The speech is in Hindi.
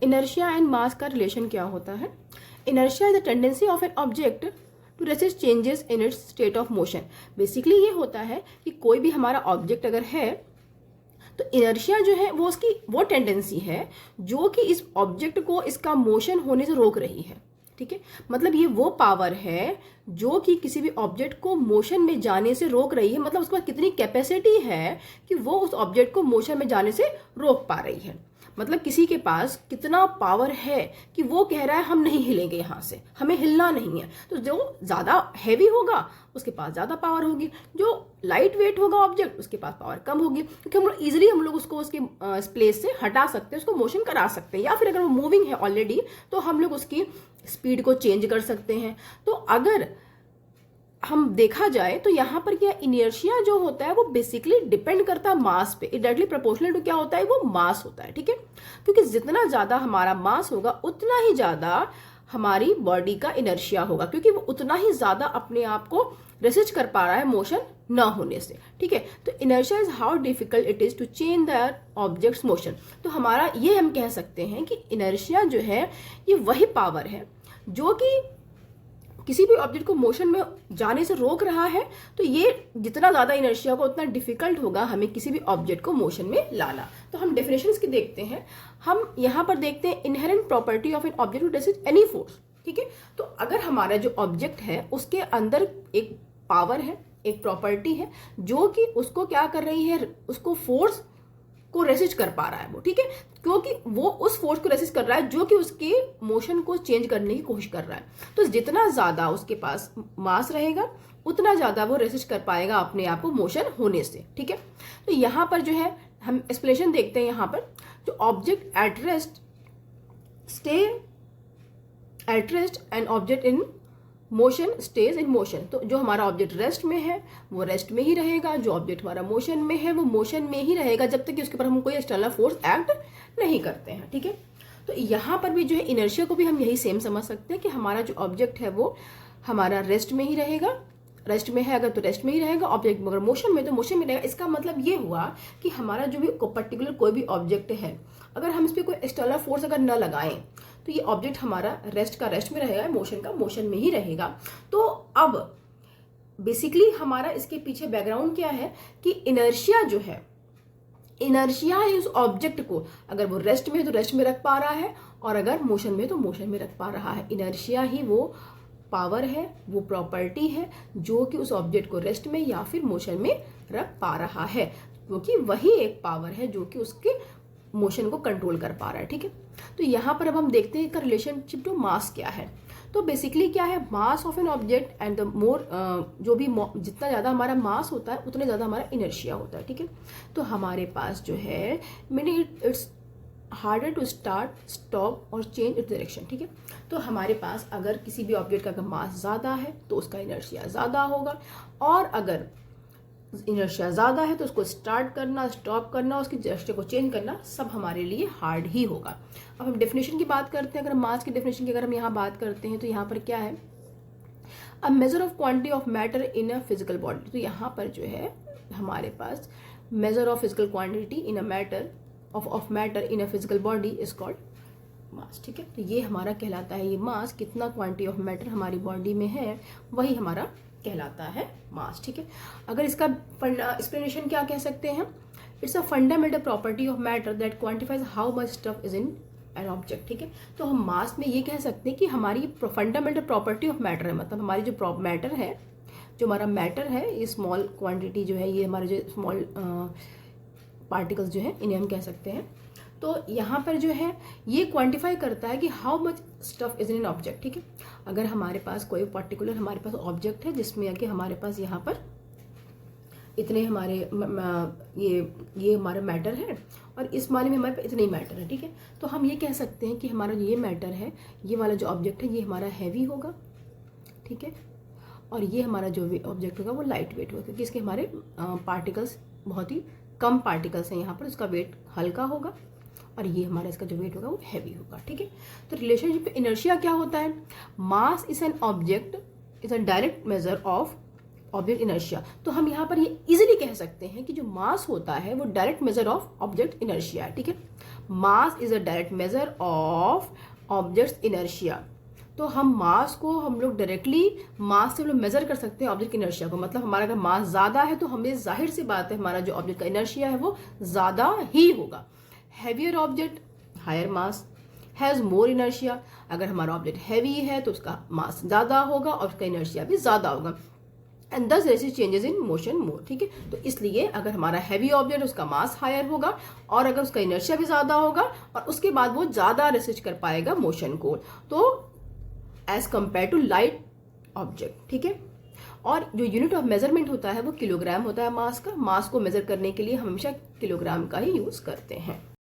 इनर्शिया एंड मास का रिलेशन क्या होता है? Inertia is the tendency of an object to resist changes in its state of motion. Basically ये होता है कि कोई भी हमारा ऑब्जेक्ट अगर है तो इनर्शिया जो है वो उसकी वो टेंडेंसी है जो कि इस ऑब्जेक्ट को इसका मोशन होने से रोक रही है। ठीक है, मतलब ये वो पावर है जो कि किसी भी ऑब्जेक्ट को मोशन में जाने से रोक रही है। मतलब उसके पास कितनी कैपेसिटी है कि वो उस ऑब्जेक्ट को मोशन में जाने से रोक पा रही है। मतलब किसी के पास कितना पावर है कि वो कह रहा है हम नहीं हिलेंगे, यहाँ से हमें हिलना नहीं है। तो जो ज़्यादा हैवी होगा उसके पास ज़्यादा पावर होगी, जो लाइट वेट होगा ऑब्जेक्ट उसके पास पावर कम होगी, क्योंकि हम लोग ईजिली हम लोग उसको उसके प्लेस से हटा सकते हैं, उसको मोशन करा सकते हैं, या फिर अगर वो मूविंग है ऑलरेडी तो हम लोग उसकी स्पीड को चेंज कर सकते हैं। तो अगर हम देखा जाए तो यहाँ पर क्या इनर्शिया जो होता है वो बेसिकली डिपेंड करता है मास पे। इट डायरेक्टली प्रोपोर्शनल टू क्या होता है, वो मास होता है। ठीक है, क्योंकि जितना ज्यादा हमारा मास होगा उतना ही ज्यादा हमारी बॉडी का इनर्शिया होगा, क्योंकि वो उतना ही ज्यादा अपने आप को रेसिस्ट कर पा रहा है मोशन ना होने से। ठीक है, तो inertia is how difficult it is to change the object's motion. तो हमारा ये हम कह सकते हैं कि इनर्शिया जो है ये वही पावर है जो कि किसी भी ऑब्जेक्ट को मोशन में जाने से रोक रहा है। तो ये जितना ज्यादा इनर्शिया होगा उतना डिफिकल्ट होगा हमें किसी भी ऑब्जेक्ट को मोशन में लाना। तो हम डेफिनेशंस की देखते हैं। हम यहाँ पर देखते हैं inherent property of an object to resist any force. ठीक है, तो अगर हमारा जो ऑब्जेक्ट है उसके अंदर एक पावर है, एक प्रॉपर्टी है जो कि उसको क्या कर रही है, उसको फोर्स को रेसिस्ट कर पा रहा है वो। ठीक है, क्योंकि वो उस फोर्स को रेसिस्ट कर रहा है जो कि उसके मोशन को चेंज करने की कोशिश कर रहा है। तो जितना ज्यादा उसके पास मास रहेगा उतना ज्यादा वो रेसिस्ट कर पाएगा अपने आप को मोशन होने से। ठीक है, तो यहाँ पर जो है हम एक्सप्लेनेशन देखते हैं। यहाँ पर जो object at rest stay at rest and object in motion stage in motion. तो जो हमारा ऑब्जेक्ट रेस्ट में है वो रेस्ट में ही रहेगा, जो ऑब्जेक्ट हमारा मोशन में है वो मोशन में ही रहेगा जब तक कि उसके ऊपर हम कोई एक्सटर्नल फोर्स एक्ट नहीं करते हैं। ठीक है, तो यहाँ पर भी जो है इनर्शिया को भी हम यही सेम समझ सकते हैं कि हमारा जो ऑब्जेक्ट है वो हमारा रेस्ट में ही रहेगा। रेस्ट में है अगर तो रेस्ट में ही रहेगा, ऑब्जेक्ट अगर मोशन में तो मोशन में रहेगा। इसका मतलब ये हुआ कि हमारा जो भी पर्टिकुलर कोई भी ऑब्जेक्ट है अगर हम इस पर कोई एक्सटर्नल फोर्स अगर न लगाएं तो ये ऑब्जेक्ट हमारा रेस्ट का रेस्ट में रहेगा, मोशन का मोशन में ही रहेगा। तो अब बेसिकली हमारा इसके पीछे बैकग्राउंड क्या है कि इनर्शिया जो है, इनर्शिया है उस ऑब्जेक्ट को अगर वो रेस्ट में है तो रेस्ट में रख पा रहा है, और अगर मोशन में तो मोशन में रख पा रहा है। इनर्शिया ही वो पावर है, वो प्रॉपर्टी है जो कि उस ऑब्जेक्ट को रेस्ट में या फिर मोशन में रख पा रहा है, क्योंकि वही एक पावर है जो कि उसके मोशन को कंट्रोल कर पा रहा है। ठीक है, तो यहाँ पर अब हम देखते हैं इसका रिलेशनशिप टू मास क्या है। तो बेसिकली क्या है, mass of an object and the more जो भी जितना ज़्यादा हमारा मास होता है उतना ज़्यादा हमारा इनर्शिया होता है। ठीक है, तो हमारे पास जो है मैंने it's harder to start stop और चेंज इट्स डायरेक्शन। ठीक है, तो हमारे पास अगर किसी भी ऑब्जेक्ट का मास ज़्यादा है तो उसका इनर्शिया ज़्यादा होगा, और अगर इनर्शिया ज़्यादा है तो उसको स्टार्ट करना, स्टॉप करना, उसकी डायरेक्शन को चेंज करना सब हमारे लिए हार्ड ही होगा। अब हम डेफिनेशन की बात करते हैं। अगर मास की डेफिनेशन की अगर हम यहाँ बात करते हैं तो यहाँ पर क्या है, a measure of quantity of matter in a physical body. तो यहाँ पर जो है हमारे पास measure of physical quantity in a matter of matter in a physical body is called mass. ठीक है, तो ये हमारा कहलाता है, ये मास कितना क्वांटिटी ऑफ मैटर हमारी बॉडी में है वही हमारा कहलाता है मास। ठीक है, अगर इसका एक्सप्लेनेशन क्या कह सकते हैं, it's a fundamental property of matter that quantifies how much stuff is in an object. ठीक है, तो हम मास में ये कह सकते हैं कि हमारी फंडामेंटल प्रॉपर्टी ऑफ मैटर है, मतलब हमारी जो मैटर है, जो हमारा मैटर है, ये स्मॉल क्वांटिटी जो है, ये हमारे जो स्मॉल पार्टिकल्स जो है इन्हें हम कह सकते हैं। तो यहाँ पर जो है ये क्वांटिफाई करता है कि how much stuff is in an object. ठीक है, अगर हमारे पास कोई पर्टिकुलर हमारे पास ऑब्जेक्ट है जिसमें कि हमारे पास यहाँ पर इतने हमारे ये हमारा मैटर है और इस वाले में हमारे पास इतने ही मैटर है। ठीक है, तो हम ये कह सकते हैं कि हमारा ये मैटर है, ये वाला जो ऑब्जेक्ट है ये हमारा हैवी होगा। ठीक है, और ये हमारा जो ऑब्जेक्ट होगा वो लाइट वेट होगा, क्योंकि इसके हमारे पार्टिकल्स बहुत ही कम पार्टिकल्स हैं यहाँ पर, उसका वेट हल्का होगा, और ये हमारा इसका जो वेट होगा वो हैवी होगा। ठीक है, तो रिलेशनशिप इनर्शिया क्या होता है, mass is an object is a direct measure of object inertia. तो हम यहाँ पर ये इजीली कह सकते हैं कि जो मास होता है वो direct measure of object inertia है। ठीक है, mass is a direct measure of objects inertia. तो हम मास को हम लोग डायरेक्टली मास से हम लोग मेजर कर सकते हैं ऑब्जेक्ट की इनर्शिया को। मतलब हमारा अगर मास ज्यादा है तो हमें जाहिर सी बात है हमारा जो ऑब्जेक्ट का इनर्शिया है वो ज्यादा ही होगा। Heavier object higher mass has more inertia. अगर हमारा ऑब्जेक्ट हैवी है तो उसका मास ज्यादा होगा और उसका इनर्शिया भी ज्यादा होगा। एंड दस रेसिस्ट चेंजेस इन मोशन मोर। ठीक है, तो इसलिए अगर हमारा हैवी ऑब्जेक्ट उसका मास हायर होगा और अगर उसका इनर्शिया भी ज्यादा होगा और उसके बाद वो ज्यादा रेसिस्ट कर पाएगा मोशन को, तो as compare to light object. ठीक है, और जो यूनिट ऑफ मेजरमेंट होता है वो किलोग्राम होता है मास का। मास को मेजर करने के लिए हम हमेशा किलोग्राम का ही यूज करते हैं।